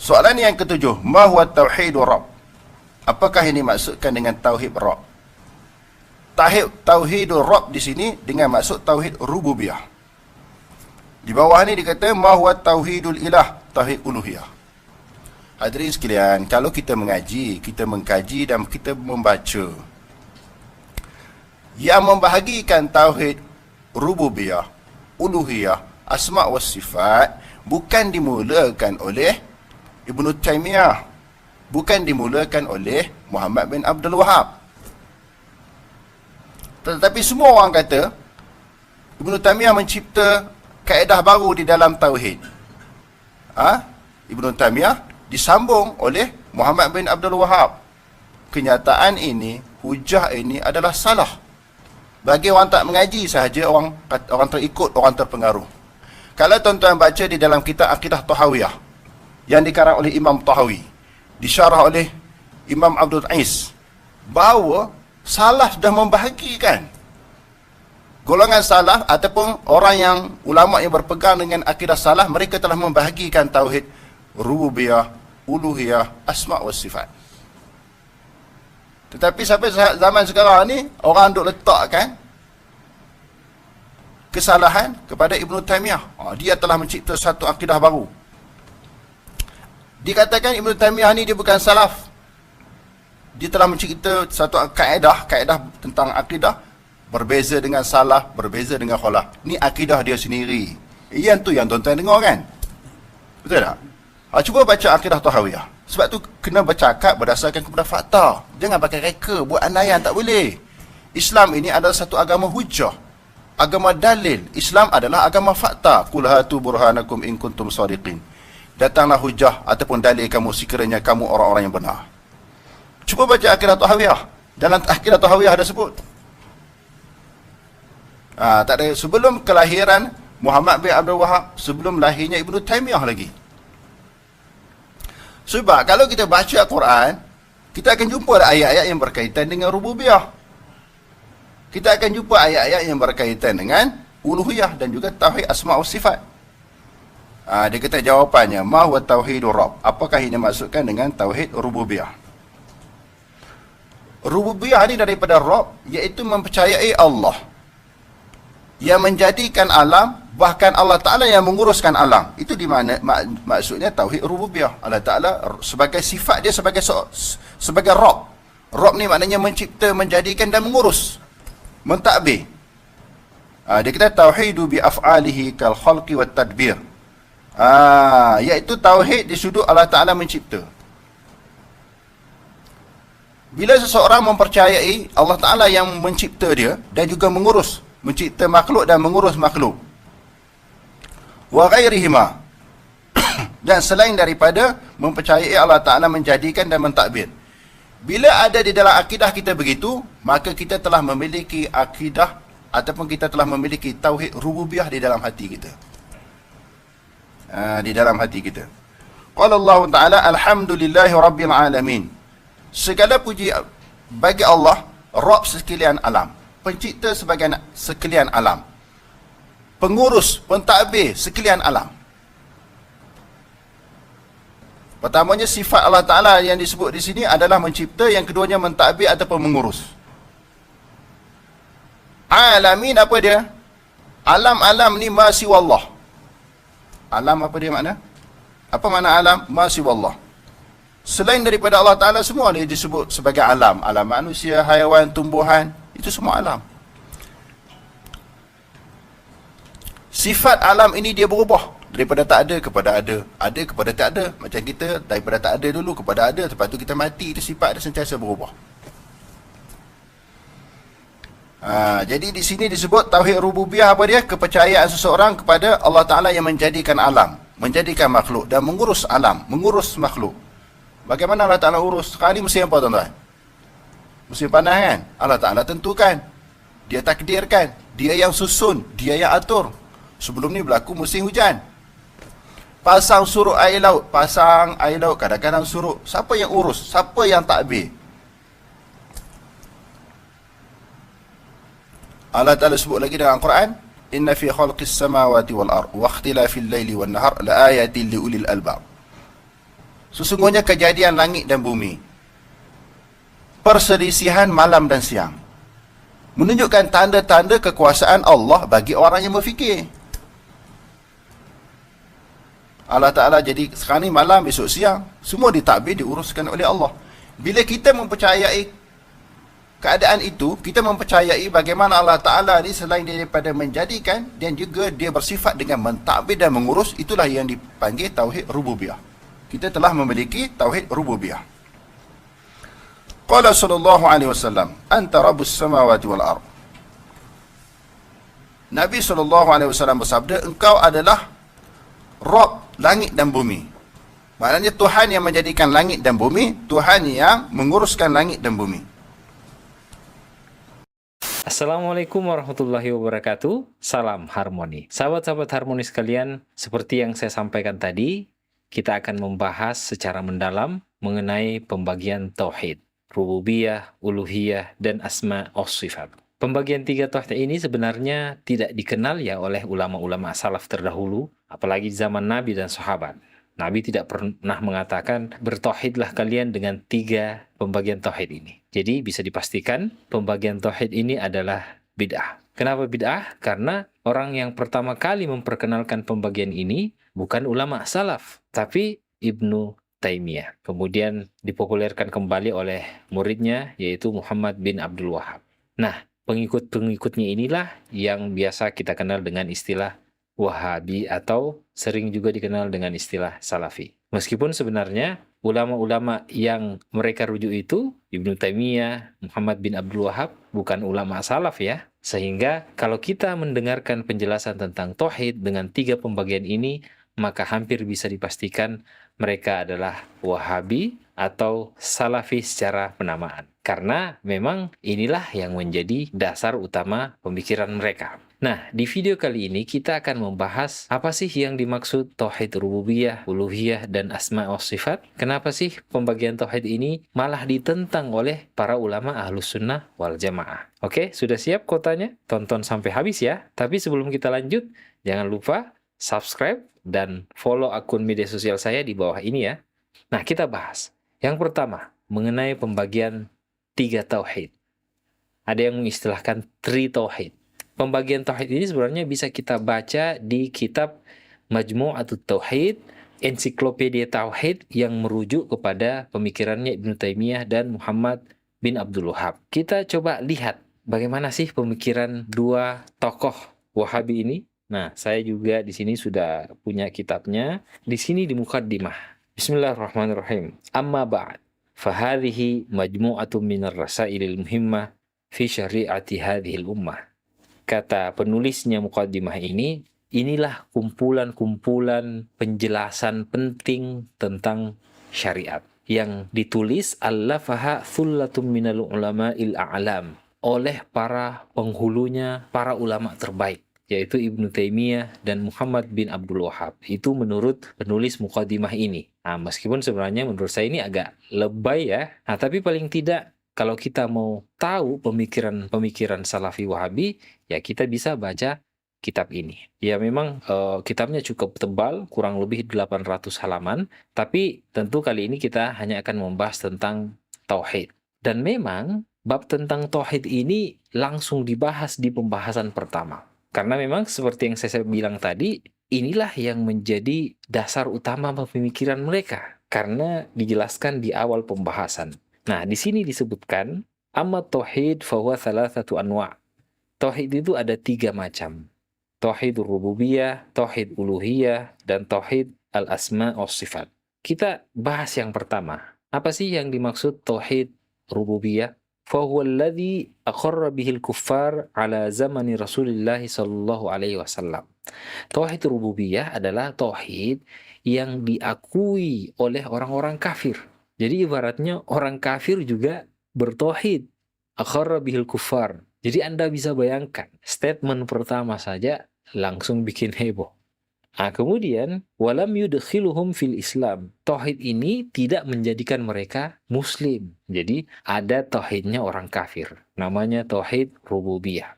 Soalan yang ketujuh, ma huwa tauhidur rabb? Apakah ini maksudkan dengan tauhid rabb? Tauhidur rabb di sini dengan maksud tauhid rububiyah. Di bawah ni dikata ma huwa tauhidul ilah, tauhid uluhiyah. Hadirin sekalian, kalau kita mengaji, kita mengkaji dan kita membaca yang membahagikan tauhid rububiyah, uluhiyah, asma' was sifat, bukan dimulakan oleh Ibnu Taimiyah, bukan dimulakan oleh Muhammad bin Abdul Wahab. Tetapi semua orang kata Ibnu Taimiyah mencipta kaedah baru di dalam tauhid. Ibnu Taimiyah disambung oleh Muhammad bin Abdul Wahab. Kenyataan ini, hujah ini adalah salah. Bagi orang tak mengaji sahaja, orang terikut, orang terpengaruh. Kalau tuan-tuan baca di dalam kitab Aqidah Tahawiyah yang dikarang oleh Imam Tahawi, disyarah oleh Imam Abdul Ais, bahawa salaf dah membahagikan golongan salaf ataupun orang yang ulama yang berpegang dengan akidah salaf, mereka telah membahagikan tauhid rububiyah, uluhiyah, asma' was sifat. Tetapi sampai zaman sekarang ni, orang duk letakkan kesalahan kepada Ibnu Taimiyah. Dia telah mencipta satu akidah baru. Dikatakan Ibnu Taimiyah ni dia bukan salaf. Dia telah mencipta satu kaedah tentang akidah berbeza dengan salaf, berbeza dengan khalaf. Ni akidah dia sendiri. Yang tu yang tuan-tuan dengar kan? Betul tak? Cuba baca Aqidah Tahawiyah. Sebab tu kena bercakap berdasarkan kepada fakta. Jangan pakai reka, buat andaian, tak boleh. Islam ini adalah satu agama hujah, agama dalil. Islam adalah agama fakta. Qul hatu burhanakum in kuntum shadiqin. Datanglah hujah ataupun dalil kamu sekiranya kamu orang-orang yang benar. Cuba baca Aqidah Tahawiyah. Dalam Aqidah Tahawiyah ada sebut. Tak ada, sebelum kelahiran Muhammad bin Abdul Wahab, sebelum lahirnya Ibnu Taimiyah lagi. Sebab kalau kita baca Al-Quran, kita akan jumpa ayat-ayat yang berkaitan dengan rububiyah. Kita akan jumpa ayat-ayat yang berkaitan dengan uluhiyah dan juga tauhid asma' wa sifat. Dia kata jawapannya, ma huwa tauhidur rabb? Apakah ini maksudkan dengan tauhid rububiyah? Rububiyah ini daripada rabb, iaitu mempercayai Allah yang menjadikan alam, bahkan Allah Ta'ala yang menguruskan alam. Itu di mana maksudnya tauhid rububiyah. Allah Ta'ala sebagai sifat dia sebagai Rabb. Rabb ni maknanya mencipta, menjadikan dan mengurus, mentadbir. Dia kata tauhidu bi af'alihi kal khalqi wat tadbir. Iaitu tauhid di sudut Allah Ta'ala mencipta. Bila seseorang mempercayai Allah Ta'ala yang mencipta dia dan juga mengurus, mencipta makhluk dan mengurus makhluk, wa ghairihima, dan selain daripada mempercayai Allah Ta'ala menjadikan dan mentadbir. Bila ada di dalam akidah kita begitu, maka kita telah memiliki akidah ataupun kita telah memiliki tauhid rububiyah di dalam hati kita. Di dalam hati kita. Qala Allah Ta'ala alhamdulillahi rabbil alamin. Segala puji bagi Allah, Rabb sekalian alam, pencipta sekalian alam, pengurus, pentadbir sekalian alam. Pertamanya sifat Allah Ta'ala yang disebut di sini adalah mencipta, yang keduanya mentadbir ataupun mengurus. Alamin apa dia? Alam-alam ni ma siwallah. Alam apa dia makna? Apa makna alam? Ma siwallah. Selain daripada Allah Ta'ala, semua dia disebut sebagai alam. Alam manusia, haiwan, tumbuhan, itu semua alam. Sifat alam ini dia berubah daripada tak ada kepada ada kepada tak ada. Macam kita daripada tak ada dulu kepada ada, lepas tu kita mati, itu sifat dia sentiasa berubah. Jadi di sini disebut tauhid rububiyah apa dia? Kepercayaan seseorang kepada Allah Ta'ala yang menjadikan alam, menjadikan makhluk dan mengurus alam, mengurus makhluk. Bagaimana Allah Ta'ala urus? Sekarang ni musim apa tuan-tuan? Musim panas kan? Allah Ta'ala tentukan, dia takdirkan, dia yang susun, dia yang atur. Sebelum ni berlaku musim hujan, pasang surut air laut, kadang-kadang surut. Siapa yang urus? Siapa yang takbir? Allah Ta'ala sebut lagi dalam Al-Quran, inna fi khalqis samawati wal ard wa ikhtilafil laili wan nahar la ayatin li ulil albab. Sesungguhnya kejadian langit dan bumi, perselisihan malam dan siang, menunjukkan tanda-tanda kekuasaan Allah bagi orang yang berfikir. Allah Ta'ala jadi sekarang ni malam, besok siang, semua ditadbir, diuruskan oleh Allah. Bila kita mempercayai keadaan itu, kita mempercayai bagaimana Allah Ta'ala ni selain daripada menjadikan, dan juga dia bersifat dengan mentadbir dan mengurus, itulah yang dipanggil Tauhid Rububiyah. Kita telah memiliki Tauhid Rububiyah. Qala sallallahu alaihi wasallam, anta rabbus samawati wal ard. Nabi sallallahu alaihi wasallam bersabda, engkau adalah Rabb langit dan bumi. Maknanya Tuhan yang menjadikan langit dan bumi, Tuhan yang menguruskan langit dan bumi. Assalamualaikum warahmatullahi wabarakatuh. Salam harmoni. Sahabat-sahabat harmoni sekalian, seperti yang saya sampaikan tadi, kita akan membahas secara mendalam mengenai pembagian tauhid, rububiyah, uluhiyah, dan asma wa sifat. Pembagian tiga tauhid ini sebenarnya tidak dikenal ya oleh ulama-ulama salaf terdahulu, apalagi di zaman Nabi dan sahabat. Nabi tidak pernah mengatakan bertauhidlah kalian dengan tiga pembagian tauhid ini. Jadi bisa dipastikan pembagian tauhid ini adalah bid'ah. Kenapa bid'ah? Karena orang yang pertama kali memperkenalkan pembagian ini bukan ulama salaf, tapi Ibnu Taimiyah. Kemudian dipopulerkan kembali oleh muridnya yaitu Muhammad bin Abdul Wahab. Nah, pengikut-pengikutnya inilah yang biasa kita kenal dengan istilah Wahabi atau sering juga dikenal dengan istilah Salafi. Meskipun sebenarnya ulama-ulama yang mereka rujuk itu, Ibnu Taimiyah, Muhammad bin Abdul Wahab, bukan ulama salaf ya. Sehingga kalau kita mendengarkan penjelasan tentang tauhid dengan tiga pembagian ini, maka hampir bisa dipastikan mereka adalah Wahabi atau Salafi secara penamaan. Karena memang inilah yang menjadi dasar utama pemikiran mereka. Nah, di video kali ini kita akan membahas apa sih yang dimaksud tauhid rububiyah, uluhiyah, dan asma wa sifat. Kenapa sih pembagian tauhid ini malah ditentang oleh para ulama ahlus sunnah wal jamaah. Oke, sudah siap kotanya? Tonton sampai habis ya. Tapi sebelum kita lanjut, jangan lupa subscribe dan follow akun media sosial saya di bawah ini ya. Nah, kita bahas. Yang pertama, mengenai pembagian tiga tauhid. Ada yang mengistilahkan tri tauhid. Pembagian tauhid ini sebenarnya bisa kita baca di kitab Majmu'atut Tauhid, ensiklopedia tauhid yang merujuk kepada pemikirannya Ibnu Taimiyah dan Muhammad bin Abdul Wahab. Kita coba lihat bagaimana sih pemikiran dua tokoh Wahabi ini. Nah, saya juga di sini sudah punya kitabnya. Di sini di muqaddimah. Bismillahirrahmanirrahim. Amma ba'd. Fahadhihi majmu'atun minar rasailil muhimmah fi syari'ati hadhil ummah. Kata penulisnya muqaddimah ini, inilah kumpulan-kumpulan penjelasan penting tentang syariat yang ditulis allafaha thullatum minal ulama'il a'lam oleh para penghulunya, para ulama terbaik, yaitu Ibnu Taimiyah dan Muhammad bin Abdul Wahab. Itu menurut penulis muqaddimah ini. Nah, meskipun sebenarnya menurut saya ini agak lebay ya. Nah, tapi paling tidak kalau kita mau tahu pemikiran Salafi Wahabi, ya kita bisa baca kitab ini. Ya memang kitabnya cukup tebal, kurang lebih 800 halaman, tapi tentu kali ini kita hanya akan membahas tentang tauhid. Dan memang bab tentang tauhid ini langsung dibahas di pembahasan pertama. Karena memang seperti yang saya bilang tadi, inilah yang menjadi dasar utama pemikiran mereka. Karena dijelaskan di awal pembahasan. Nah, di sini disebutkan amma tauhid fahuwa thalathatu anwa'. Tauhid itu ada tiga macam. Tauhid rububiyah, tauhid uluhiyah, dan tauhid al-asma wa sifat. Kita bahas yang pertama. Apa sih yang dimaksud tauhid rububiyah? Fahuwa alladhi aqarra bihil kuffar ala zamani Rasulullah sallallahu alaihi wasallam. Tauhid rububiyah adalah tauhid yang diakui oleh orang-orang kafir. Jadi ibaratnya orang kafir juga bertauhid. Aqarra bihil kuffar. Jadi Anda bisa bayangkan, statement pertama saja langsung bikin heboh. Nah, kemudian walam yudkhiluhum fil Islam. Tauhid ini tidak menjadikan mereka muslim. Jadi ada tauhidnya orang kafir. Namanya tauhid rububiyah.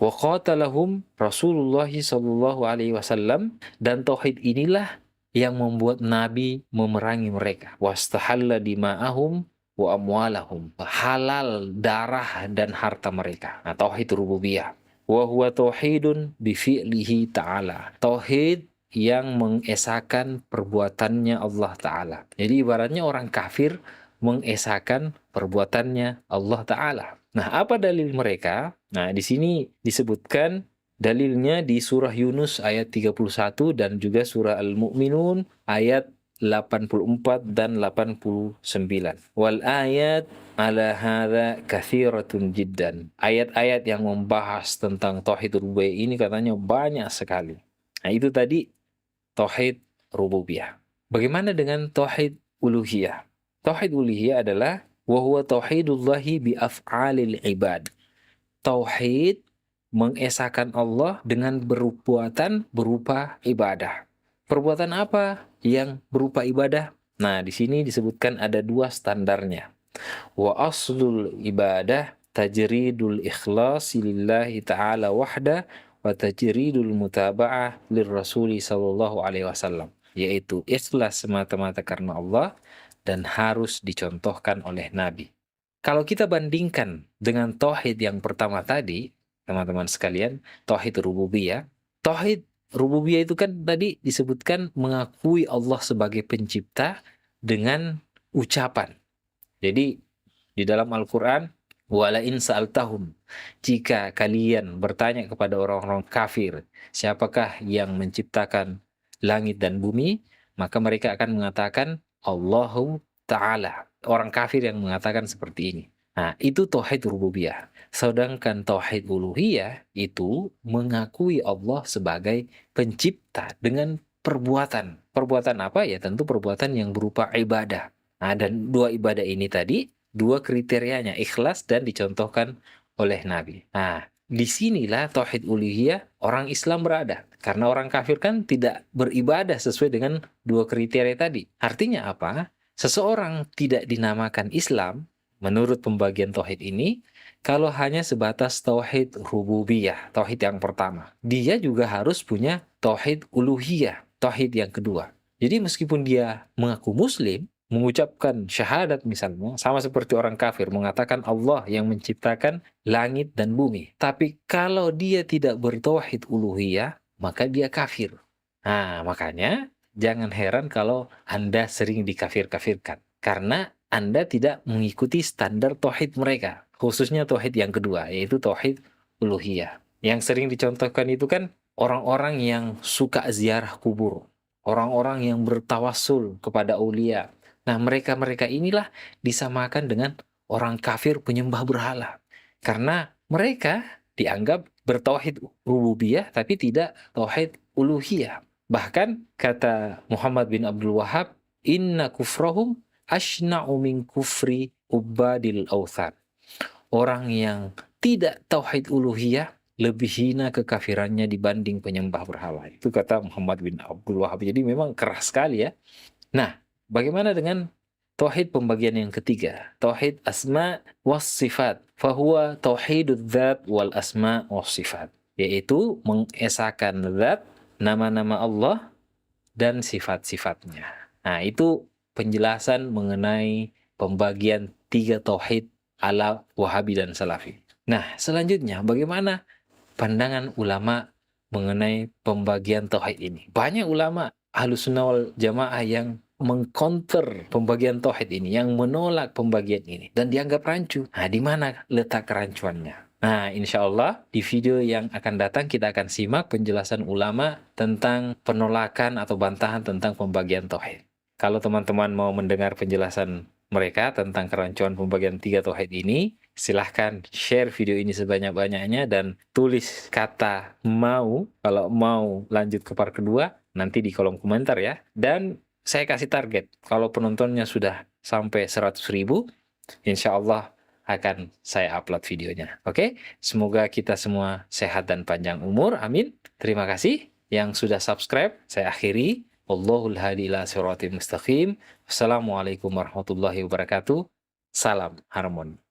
Wa qatalahum Rasulullah sallallahu alaihi wasallam, dan tauhid inilah yang membuat Nabi memerangi mereka. Wastahalla dima'ahum wa amwalahum. Halal darah dan harta mereka. Nah, tauhid rububiyah. Wa huwa tauhidun bi fi'lihi ta'ala. Tauhid yang mengesahkan perbuatannya Allah Ta'ala. Jadi ibaratnya orang kafir mengesahkan perbuatannya Allah Ta'ala. Nah, apa dalil mereka? Nah, di sini disebutkan dalilnya di surah Yunus ayat 31 dan juga surah Al-Mu'minun ayat 84 dan 89. Wal ayat ala hadza katsiratun jiddan. Ayat-ayat yang membahas tentang tauhid rububiyah ini katanya banyak sekali. Nah, itu tadi tauhid rububiyah. Bagaimana dengan tauhid uluhiyah? Tauhid uluhiyah adalah wa huwa tauhidullahi bi af'alil ibad. Tauhid mengesahkan Allah dengan perbuatan berupa ibadah. Perbuatan apa yang berupa ibadah? Nah, di sini disebutkan ada dua standarnya. Wa aslul ibadah tajridul ikhlasi lillahi ta'ala wahda wa tajridul mutaba'ah lirrasuli sallallahu alaihi wasallam. Yaitu ikhlas semata-mata karena Allah dan harus dicontohkan oleh Nabi. Kalau kita bandingkan dengan tauhid yang pertama tadi, teman-teman sekalian, tauhid rububiyah. Tauhid rububiyah itu kan tadi disebutkan mengakui Allah sebagai pencipta dengan ucapan. Jadi di dalam Al-Qur'an, wala in sa'altahum, jika kalian bertanya kepada orang-orang kafir, siapakah yang menciptakan langit dan bumi, maka mereka akan mengatakan Allahu Ta'ala. Orang kafir yang mengatakan seperti ini. Nah, itu tauhid rububiyah. Sedangkan tauhid uluhiyah itu mengakui Allah sebagai pencipta dengan perbuatan. Perbuatan apa? Ya tentu perbuatan yang berupa ibadah. Nah, dan dua ibadah ini tadi, dua kriterianya, ikhlas dan dicontohkan oleh Nabi. Nah, disinilah tauhid uluhiyah orang Islam berada. Karena orang kafir kan tidak beribadah sesuai dengan dua kriteria tadi. Artinya apa? Seseorang tidak dinamakan Islam menurut pembagian tauhid ini kalau hanya sebatas tauhid rububiyah, tauhid yang pertama. Dia juga harus punya tauhid uluhiyah, tauhid yang kedua. Jadi meskipun dia mengaku muslim, mengucapkan syahadat misalnya, sama seperti orang kafir mengatakan Allah yang menciptakan langit dan bumi. Tapi kalau dia tidak bertauhid uluhiyah, maka dia kafir. Nah, makanya jangan heran kalau Anda sering dikafir-kafirkan. Karena Anda tidak mengikuti standar tauhid mereka. Khususnya tauhid yang kedua, yaitu tauhid uluhiyah. Yang sering dicontohkan itu kan orang-orang yang suka ziarah kubur. Orang-orang yang bertawassul kepada aulia. Nah, mereka-mereka inilah disamakan dengan orang kafir penyembah berhala. Karena mereka dianggap bertauhid rububiyah tapi tidak tauhid uluhiyah. Bahkan kata Muhammad bin Abdul Wahab, inna kufrahum ashna'u min kufri ubadil awthan. Orang yang tidak tauhid uluhiyah lebih hina kekafirannya dibanding penyembah berhala. Itu kata Muhammad bin Abdul Wahab. Jadi memang keras sekali ya. Nah, bagaimana dengan tauhid pembagian yang ketiga? Tauhid asma was sifat. Fahuwa tauhidud dzat wal asma was sifat. Yaitu mengesahkan zat, nama-nama Allah, dan sifat-sifatnya. Nah, itu penjelasan mengenai pembagian tiga tauhid ala Wahabi dan Salafi. Nah, selanjutnya bagaimana pandangan ulama mengenai pembagian tauhid ini? Banyak ulama Ahlussunnah wal Jamaah yang mengcounter pembagian tauhid ini, yang menolak pembagian ini dan dianggap rancu. Nah, di mana letak kerancuannya? Nah, insya Allah di video yang akan datang kita akan simak penjelasan ulama tentang penolakan atau bantahan tentang pembagian tauhid. Kalau teman-teman mau mendengar penjelasan mereka tentang kerancuan pembagian tiga tauhid ini, silahkan share video ini sebanyak-banyaknya dan tulis kata mau, kalau mau lanjut ke part kedua, nanti di kolom komentar ya. Dan saya kasih target, kalau penontonnya sudah sampai 100.000, insya Allah akan saya upload videonya. Oke, semoga kita semua sehat dan panjang umur. Amin. Terima kasih yang sudah subscribe. Saya akhiri. Wallahul hadi ila siratal mustaqim. Wassalamualaikum warahmatullahi wabarakatuh. Salam harmoni.